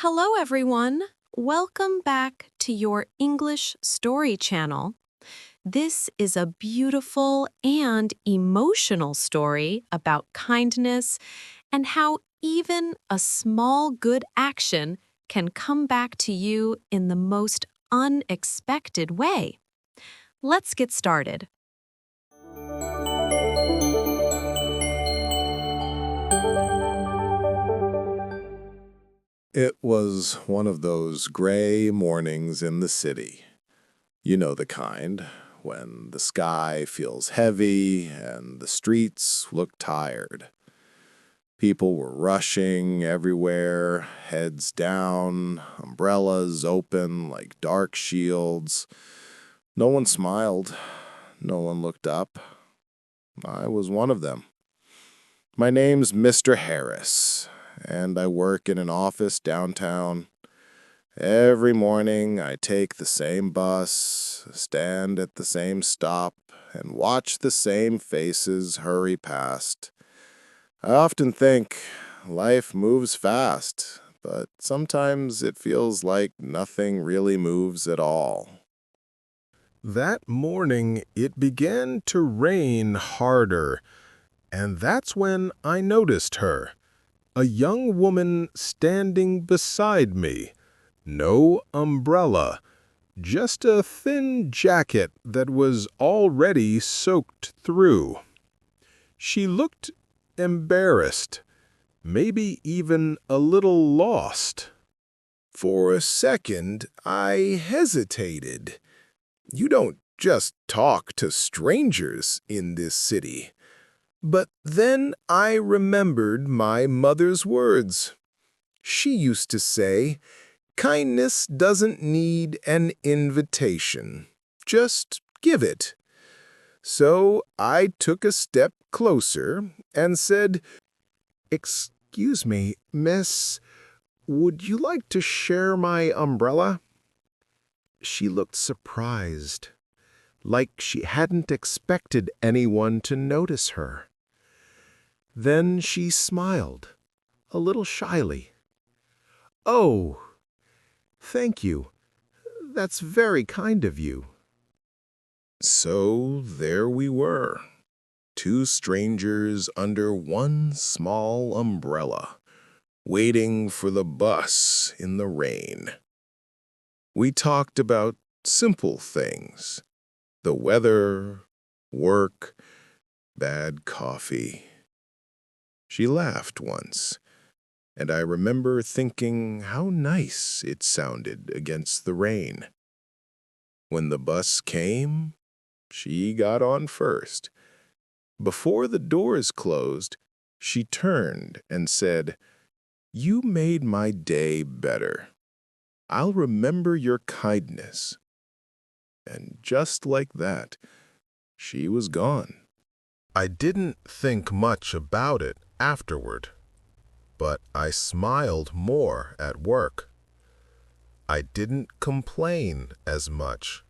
Hello, everyone. Welcome back to your English Story channel. This is a beautiful and emotional story about kindness and how even a small good action can come back to you in the most unexpected way. Let's get started. It was one of those gray mornings in the city. You know the kind, when the sky feels heavy and the streets look tired. People were rushing everywhere, heads down, umbrellas open like dark shields. No one smiled. No one looked up. I was one of them. My name's Mr. Harris, and I work in an office downtown. Every morning, I take the same bus, stand at the same stop, and watch the same faces hurry past. I often think life moves fast, but sometimes it feels like nothing really moves at all. That morning, it began to rain harder, and that's when I noticed her, a young woman standing beside me. No umbrella, just a thin jacket that was already soaked through. She looked embarrassed, maybe even a little lost. For a second, I hesitated. You don't just talk to strangers in this city. But then I remembered my mother's words. She used to say, "Kindness doesn't need an invitation. Just give it." So I took a step closer and said, "Excuse me, miss, would you like to share my umbrella?" She looked surprised, like she hadn't expected anyone to notice her. Then she smiled, a little shyly. "Oh, thank you. That's very kind of you." So there we were, two strangers under one small umbrella, waiting for the bus in the rain. We talked about simple things, the weather, work, bad coffee. She laughed once, and I remember thinking how nice it sounded against the rain. When the bus came, she got on first. Before the doors closed, she turned and said, "You made my day better. I'll remember your kindness." And just like that, she was gone. I didn't think much about it afterward, but I smiled more at work. I didn't complain as much.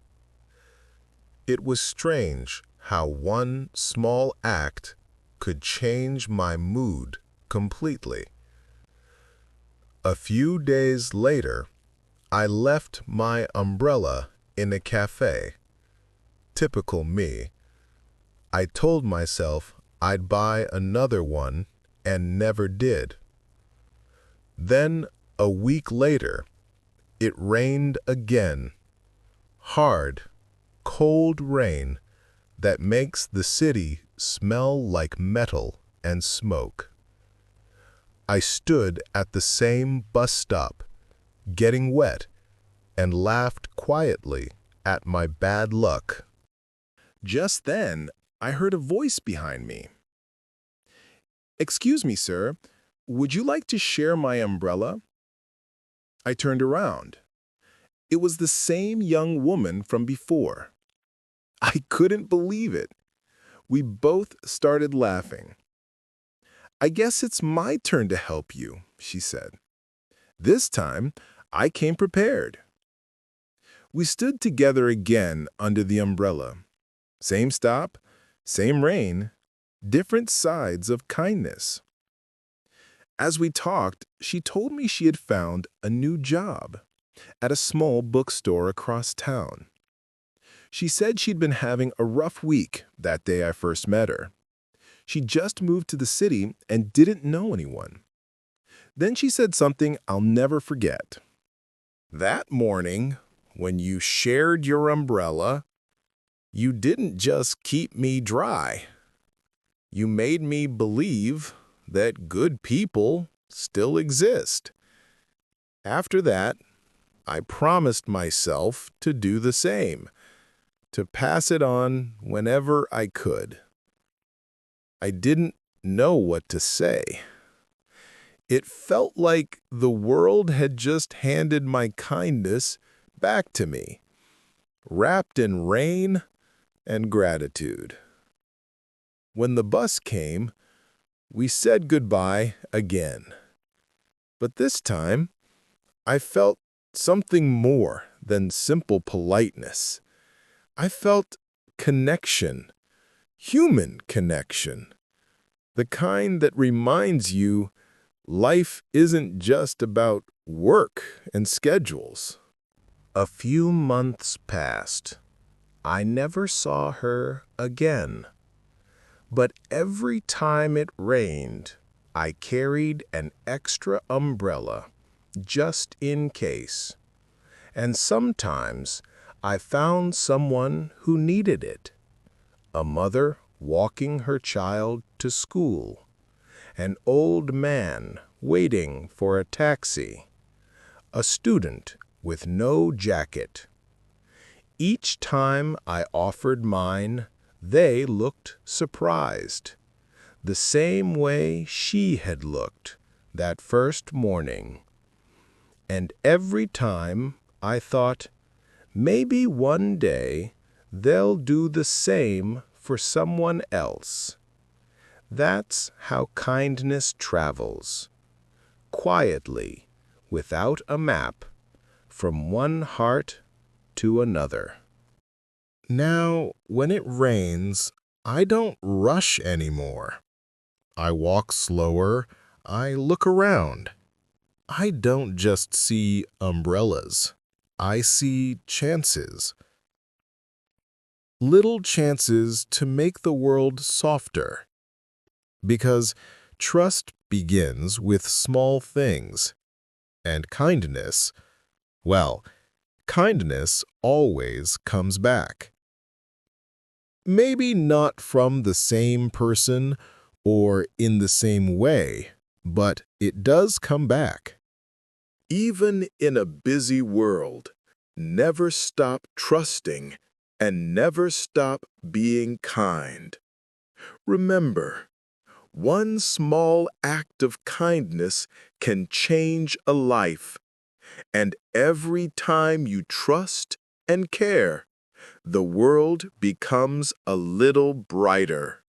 It was strange how one small act could change my mood completely. A few days later, I left my umbrella in a cafe. Typical me. I told myself I'd buy another one and never did. Then, a week later, it rained again. Hard, cold rain that makes the city smell like metal and smoke. I stood at the same bus stop, getting wet, and laughed quietly at my bad luck. Just then, I heard a voice behind me. "Excuse me, sir, would you like to share my umbrella?" I turned around. It was the same young woman from before. I couldn't believe it. We both started laughing. "I guess it's my turn to help you," she said. "This time, I came prepared." We stood together again under the umbrella. Same stop, same rain, different sides of kindness. As we talked, she told me she had found a new job at a small bookstore across town. She said she'd been having a rough week that day I first met her. She just moved to the city and didn't know anyone. Then she said something I'll never forget. That morning, when you shared your umbrella, you didn't just keep me dry. You made me believe that good people still exist. After that, I promised myself to do the same, to pass it on whenever I could. I didn't know what to say. It felt like the world had just handed my kindness back to me, wrapped in rain and gratitude. When the bus came, we said goodbye again. But this time, I felt something more than simple politeness. I felt connection, human connection, the kind that reminds you life isn't just about work and schedules. A few months passed. I never saw her again. But every time it rained, I carried an extra umbrella, just in case. And sometimes I found someone who needed it. A mother walking her child to school. An old man waiting for a taxi. A student with no jacket. Each time I offered mine, they looked surprised, the same way she had looked that first morning. And every time I thought, maybe one day they'll do the same for someone else. That's how kindness travels, quietly, without a map, from one heart to another. Now, when it rains, I don't rush anymore. I walk slower, I look around. I don't just see umbrellas. I see chances. Little chances to make the world softer. Because trust begins with small things. And kindness, well, kindness always comes back. Maybe not from the same person or in the same way, but it does come back. Even in a busy world, never stop trusting and never stop being kind. Remember, one small act of kindness can change a life, and every time you trust and care, the world becomes a little brighter.